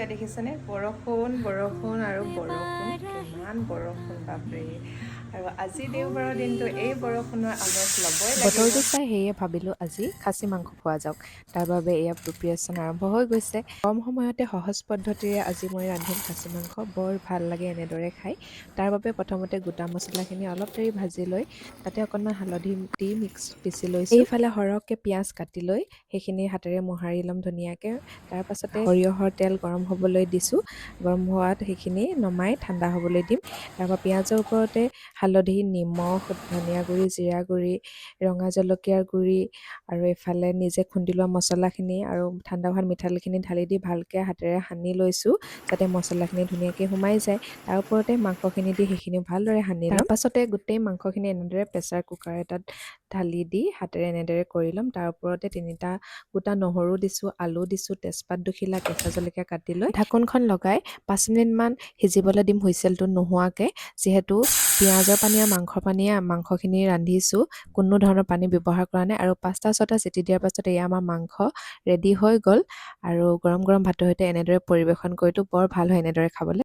এয়া দেখিছেনে বৰষুণ আৰু বৰষুণ কিমান বৰষুণ বাপৰে আৰু আজি দেওবাৰৰ দিনটো এই বৰষুণৰ আমেজ ল'বই লাগিব বতৰটো চাই সেয়ে ভাবিলোঁ আজি খাচী মাংস খোৱা যাওক। তাৰ বাবে এয়া প্ৰিপিয়েশ্যন আৰম্ভ হৈ গৈছে। কম সময়তে সহজ পদ্ধতিৰে আজি মই ৰান্ধিম খাচী মাংস। বৰ ভাল লাগে এনেদৰে খাই। তাৰ বাবে প্ৰথমতে গোটা মছলাখিনি অলপ দেৰি ভাজি লৈ তাতে অকণমান হালধি দি পিচি লৈছোঁ। এইফালে সৰহকৈ পিঁয়াজ কাটি লৈ সেইখিনি হাতেৰে মোহাৰি ল'ম ধুনীয়াকৈ। তাৰ পাছতে সৰিয়হৰ তেল গৰম হ'বলৈ দিছোঁ। গৰম হোৱাত সেইখিনি নমাই ঠাণ্ডা হ'বলৈ দিম। তাৰপৰা পিঁয়াজৰ ওপৰতে হালধি, নিমখ, ধনিয়া গুড়ি, জিৰা গুড়ি, ৰঙা জলকীয়াৰ গুড়ি আৰু এইফালে নিজে খুন্দি লোৱা মছলাখিনি আৰু ঠাণ্ডা হোৱাত মিঠাতেলখিনি ঢালি দি ভালকৈ হাতেৰে সানি লৈছোঁ যাতে মছলাখিনি ধুনীয়াকৈ সোমাই যায়। তাৰ ওপৰতে মাংসখিনি দি সেইখিনি ভালদৰে সানি ল'ম। তাৰ পাছতে গোটেই মাংসখিনি এনেদৰে প্ৰেছাৰ কুকাৰ এটাত ঢালি দি হাতেৰে এনেদৰে কৰি ল'ম। তাৰ ওপৰতে 3টা গোটা নহৰু দিছোঁ, আলু দিছোঁ, তেজপাত দুখিলা, কেঁচা জলকীয়া কাটি লৈ ঢাকোনখন লগাই 5 মিনিটমান সিজিবলৈ দিম হুইচেলটো নোহোৱাকৈ। যিহেতু পিঁয়াজৰ পানী আৰু মাংসৰ পানীয়ে মাংসখিনি ৰান্ধিছোঁ, কোনো ধৰণৰ পানী ব্যৱহাৰ কৰা নাই। আৰু 5টা-6টা চিটি দিয়াৰ পাছতে এয়া আমাৰ মাংস ৰেডি হৈ গ'ল। আৰু গৰম গৰম ভাতৰ সৈতে এনেদৰে পৰিৱেশন কৰিতো বৰ ভাল হয় এনেদৰে খাবলৈ।